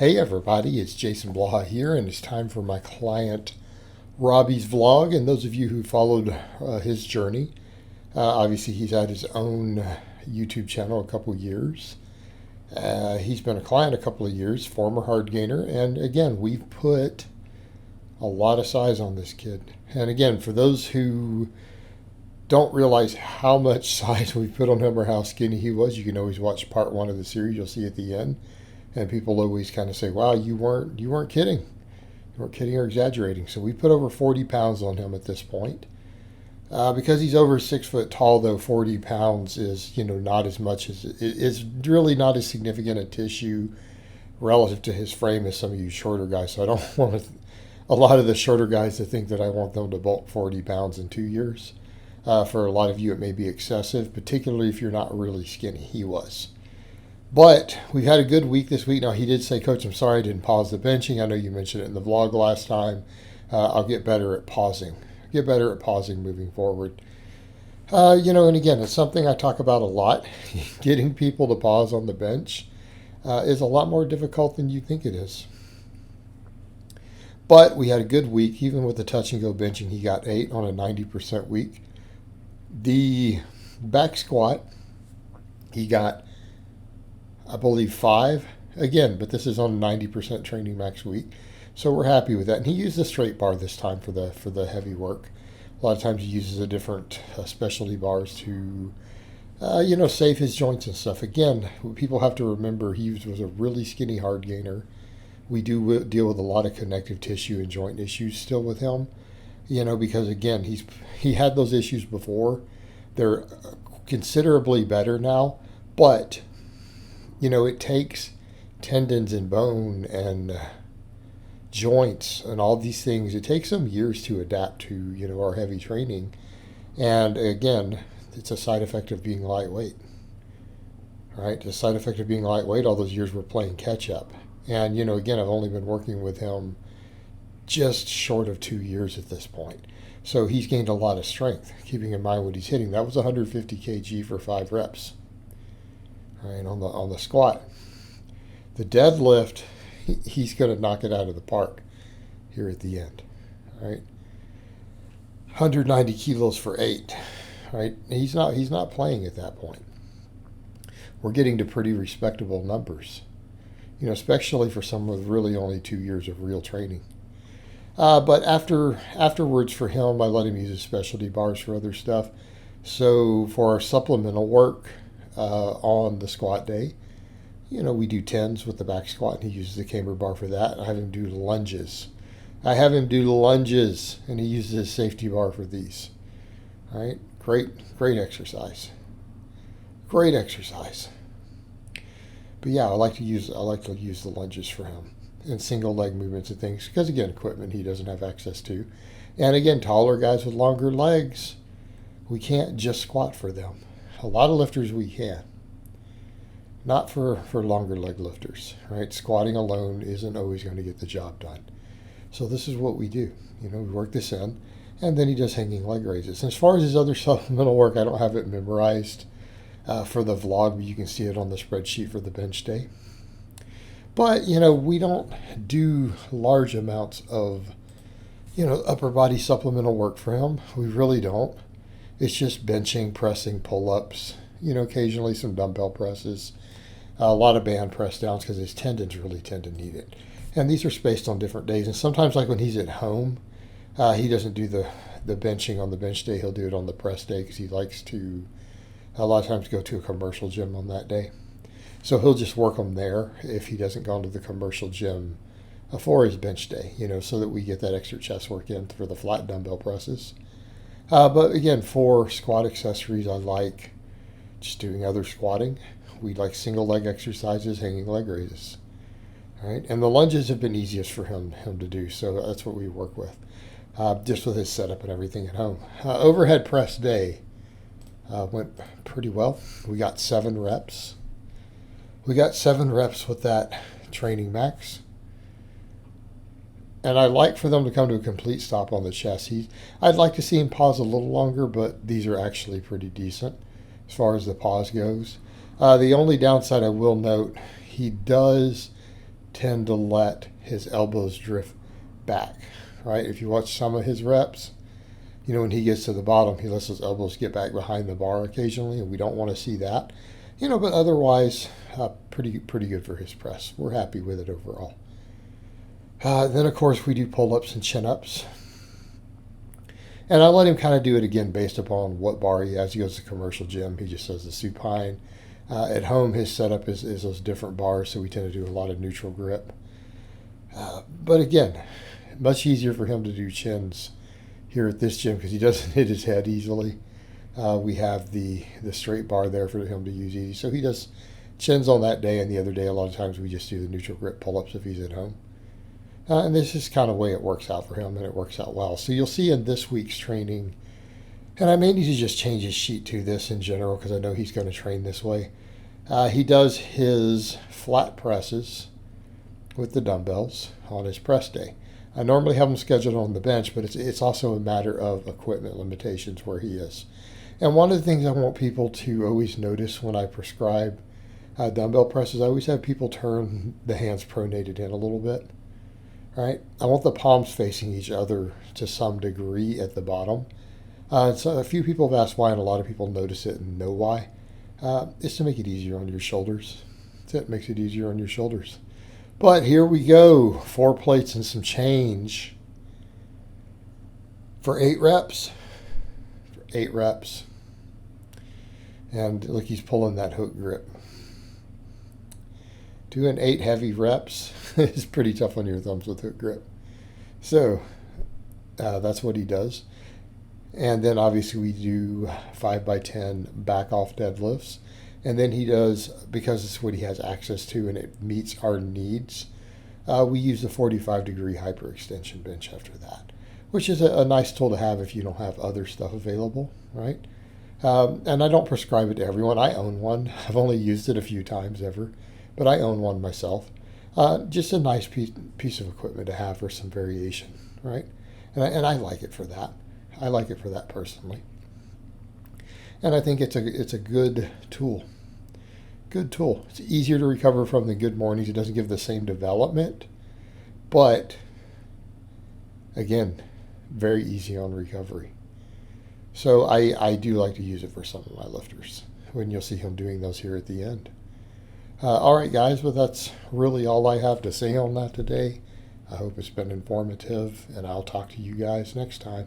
Hey everybody, it's Jason Blaha here, and it's time for my client Robbie's vlog. And those of you who followed his journey, obviously he's had his own YouTube channel a couple years. He's been a client a couple of years, former hard gainer, and again, we've put a lot of size on this kid. And again, for those who don't realize how much size we put on him or how skinny he was, you can always watch part one of the series. You'll see at the end. And people always kind of say, "Wow, you weren't kidding. You weren't kidding or exaggerating." So we put over 40 pounds on him at this point. Because he's over 6 foot tall, though, 40 pounds is not as much as it's really not as significant a tissue relative to his frame as some of you shorter guys. So I don't want a lot of the shorter guys to think that I want them to bulk 40 pounds in 2 years. For a lot of you, it may be excessive, particularly if you're not really skinny. He was. But we've had a good week this week. Now, he did say, "Coach, I'm sorry I didn't pause the benching. I know you mentioned it in the vlog last time. I'll get better at pausing. Get better at pausing moving forward." And again, it's something I talk about a lot. Getting people to pause on the bench is a lot more difficult than you think it is. But we had a good week. Even with the touch and go benching, he got 8 on a 90% week. The back squat, he got, I believe, 5 again, but this is on 90% training max week, so we're happy with that. And he used the straight bar this time for the heavy work. A lot of times he uses a different specialty bars to save his joints and stuff. Again, what people have to remember, he was a really skinny hard gainer. We do deal with a lot of connective tissue and joint issues still with him, because again, he had those issues before. They're considerably better now, but it takes tendons and bone and joints and all these things. It takes some years to adapt to, our heavy training. And again, it's a side effect of being lightweight, right? The side effect of being lightweight, all those years we're playing catch up. And, again, I've only been working with him just short of 2 years at this point. So he's gained a lot of strength, keeping in mind what he's hitting. That was 150 kg for 5 reps. Right, on the squat. The deadlift, he's going to knock it out of the park here at the end. Right, 190 kilos for 8. Right, he's not playing at that point. We're getting to pretty respectable numbers, especially for someone with really only 2 years of real training. But afterwards for him, I let him use his specialty bars for other stuff. So for our supplemental work, on the squat day, we do 10s with the back squat, and he uses the camber bar for that. I have him do lunges. And he uses his safety bar for these. All right, great exercise. Great exercise. But yeah, I like to use the lunges for him and single leg movements and things, because again, equipment he doesn't have access to, and again, taller guys with longer legs, we can't just squat for them. A lot of lifters we can. Not for longer leg lifters, right? Squatting alone isn't always going to get the job done. So this is what we do. We work this in, and then he does hanging leg raises. And as far as his other supplemental work, I don't have it memorized for the vlog, but you can see it on the spreadsheet for the bench day. But, we don't do large amounts of, upper body supplemental work for him. We really don't. It's just benching, pressing, pull-ups, occasionally some dumbbell presses, a lot of band press downs because his tendons really tend to need it. And these are spaced on different days. And sometimes, like when he's at home, he doesn't do the benching on the bench day. He'll do it on the press day because he likes to, a lot of times, go to a commercial gym on that day. So he'll just work them there if he doesn't go into the commercial gym for his bench day, so that we get that extra chest work in for the flat dumbbell presses. But again, for squat accessories, I like just doing other squatting. We like single leg exercises, hanging leg raises. All right, and the lunges have been easiest for him to do, so that's what we work with, just with his setup and everything at home. Overhead press day went pretty well. We got 7 reps. We got 7 reps with that training max. And I'd like for them to come to a complete stop on the chest. I'd like to see him pause a little longer, but these are actually pretty decent as far as the pause goes. The only downside I will note, he does tend to let his elbows drift back, right? If you watch some of his reps, you know, when he gets to the bottom, he lets his elbows get back behind the bar occasionally, and we don't want to see that. You know, but otherwise, pretty good for his press. We're happy with it overall. Then, of course, we do pull-ups and chin-ups. And I let him kind of do it again based upon what bar he has. He goes to the commercial gym. He just does the supine. At home, his setup is those different bars, so we tend to do a lot of neutral grip. But again, much easier for him to do chins here at this gym because he doesn't hit his head easily. We have the straight bar there for him to use easy. So he does chins on that day, and the other day a lot of times we just do the neutral grip pull-ups if he's at home. And this is kind of the way it works out for him, and it works out well. So you'll see in this week's training, and I may need to just change his sheet to this in general because I know he's going to train this way. He does his flat presses with the dumbbells on his press day. I normally have him scheduled on the bench, but it's also a matter of equipment limitations where he is. And one of the things I want people to always notice when I prescribe dumbbell presses, I always have people turn the hands pronated in a little bit. Right? I want the palms facing each other to some degree at the bottom. So a few people have asked why, and a lot of people notice it and know why. It's to make it easier on your shoulders. That's it, makes it easier on your shoulders. But here we go, 4 plates and some change for 8 reps. For 8 reps. And look, he's pulling that hook grip. Doing 8 heavy reps is pretty tough on your thumbs with hook grip. So that's what he does. And then obviously we do 5x10 back off deadlifts. And then he does, because it's what he has access to and it meets our needs, we use the 45-degree hyperextension bench after that, which is a nice tool to have if you don't have other stuff available, right? And I don't prescribe it to everyone. I own one. I've only used it a few times ever, but I own one myself. Just a nice piece of equipment to have for some variation, right? And I like it for that. I like it for that personally. And I think it's a good tool. Good tool. It's easier to recover from than good mornings. It doesn't give the same development, but again, very easy on recovery. So I do like to use it for some of my lifters when you'll see him doing those here at the end. All right, guys, but that's really all I have to say on that today. I hope it's been informative, and I'll talk to you guys next time.